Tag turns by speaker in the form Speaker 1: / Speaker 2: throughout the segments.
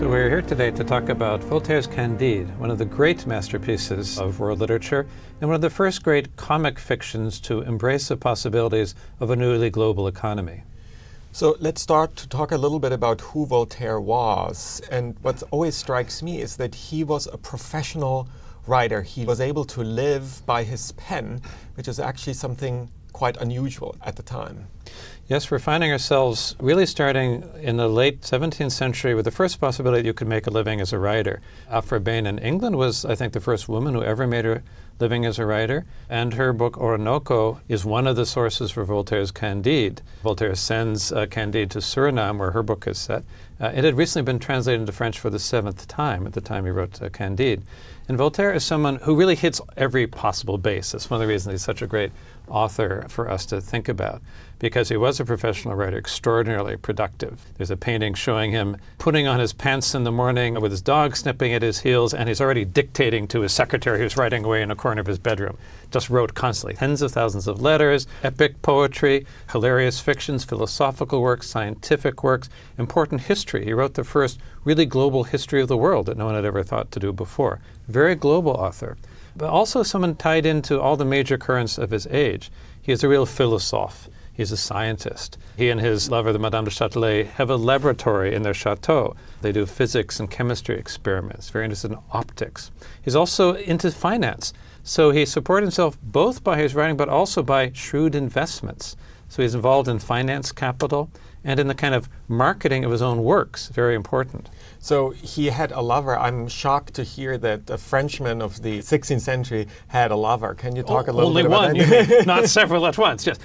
Speaker 1: So we're here today to talk about Voltaire's Candide, one of the great masterpieces of world literature, and one of the first great comic fictions to embrace the possibilities of a newly global economy.
Speaker 2: So let's start to talk a little bit about who Voltaire was. And what always strikes me is that he was a professional writer. He was able to live by his pen, which is actually something quite unusual at the time.
Speaker 1: Yes, we're finding ourselves really starting in the late 17th century with the first possibility that you could make a living as a writer. Aphra Behn in England was, I think, the first woman who ever made a living as a writer, and her book Orinoco is one of the sources for Voltaire's Candide. Voltaire sends Candide to Suriname, where her book is set. It had recently been translated into French for the 7th time at the time he wrote Candide. And Voltaire is someone who really hits every possible base. That's one of the reasons he's such a great author for us to think about, because he was a professional writer, extraordinarily productive. There's a painting showing him putting on his pants in the morning with his dog snipping at his heels, and he's already dictating to his secretary who's writing away in a corner of his bedroom. Just wrote constantly. Tens of thousands of letters, epic poetry, hilarious fictions, philosophical works, scientific works, important history. He wrote the first really global history of the world that no one had ever thought to do before. Very global author, but also someone tied into all the major currents of his age. He is a real philosophe. He's a scientist. He and his lover, the Madame de Châtelet, have a laboratory in their chateau. They do physics and chemistry experiments, very interested in optics. He's also into finance. So he supported himself both by his writing, but also by shrewd investments. So he's involved in finance capital and in the kind of marketing of his own works, very important.
Speaker 2: So he had a lover. I'm shocked to hear that a Frenchman of the 16th century had a lover. Can you talk a little bit about that?
Speaker 1: Only one, you mean, not several at once. Yes.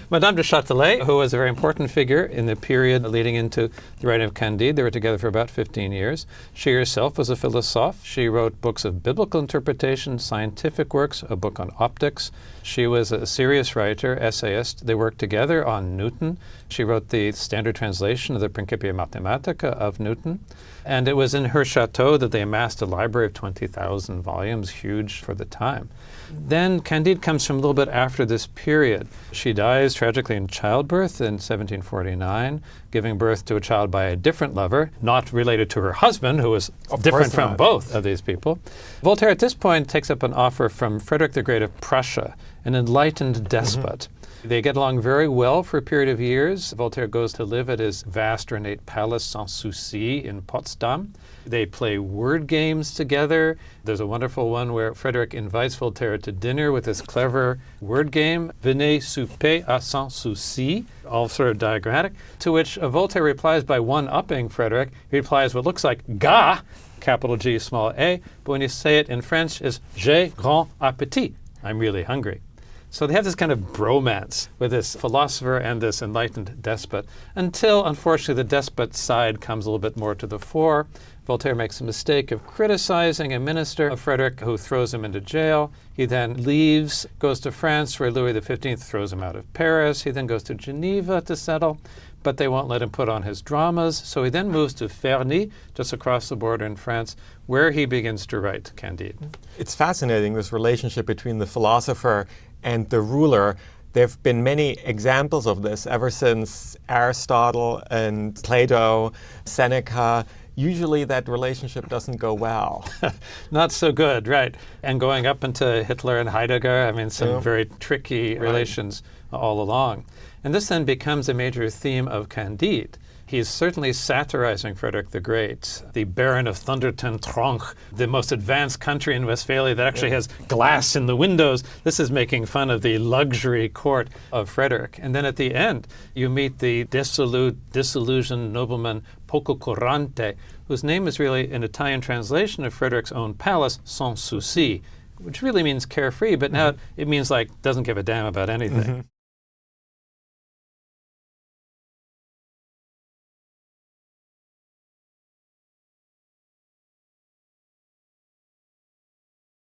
Speaker 1: Madame de Châtelet, who was a very important figure in the period leading into the writing of Candide. They were together for about 15 years. She herself was a philosophe. She wrote books of biblical interpretation, scientific works, a book on optics. She was a serious writer, essayist. They worked together on Newton. She wrote the standard translation of the Principia Mathematica of Newton. And it was in her chateau that they amassed a library of 20,000 volumes, huge for the time. Then Candide comes from a little bit after this period. She dies tragically in childbirth in 1749, giving birth to a child by a different lover, not related to her husband, who was different from both of these people. Voltaire at this point takes up an offer from Frederick the Great of Prussia, an enlightened despot. They get along very well for a period of years. Voltaire goes to live at his vast ornate palace Sans Souci in Potsdam. They play word games together. There's a wonderful one where Frederick invites Voltaire to dinner with this clever word game, Venez souper à Sans Souci, all sort of diagrammatic, to which Voltaire replies by one-upping Frederick. He replies what looks like ga, capital G, small a, but when you say it in French is j'ai grand appétit, I'm really hungry. So they have this kind of bromance with this philosopher and this enlightened despot until, unfortunately, the despot side comes a little bit more to the fore. Voltaire makes a mistake of criticizing a minister of Frederick who throws him into jail. He then leaves, goes to France, where Louis XV throws him out of Paris. He then goes to Geneva to settle, but they won't let him put on his dramas. So he then moves to Ferny, just across the border in France, where he begins to write Candide.
Speaker 2: It's fascinating, this relationship between the philosopher and the ruler. There have been many examples of this ever since Aristotle and Plato, Seneca. Usually that relationship doesn't go well.
Speaker 1: Not so good, right. And going up into Hitler and Heidegger, I mean, some very tricky relations all along. And this then becomes a major theme of Candide. He's certainly satirizing Frederick the Great, the Baron of Thunder-ten-Tronckh, the most advanced country in Westphalia that actually has glass in the windows. This is making fun of the luxury court of Frederick. And then at the end, you meet the disillusioned nobleman Pococurante, whose name is really an Italian translation of Frederick's own palace, Sans Souci, which really means carefree, but now it means like doesn't give a damn about anything.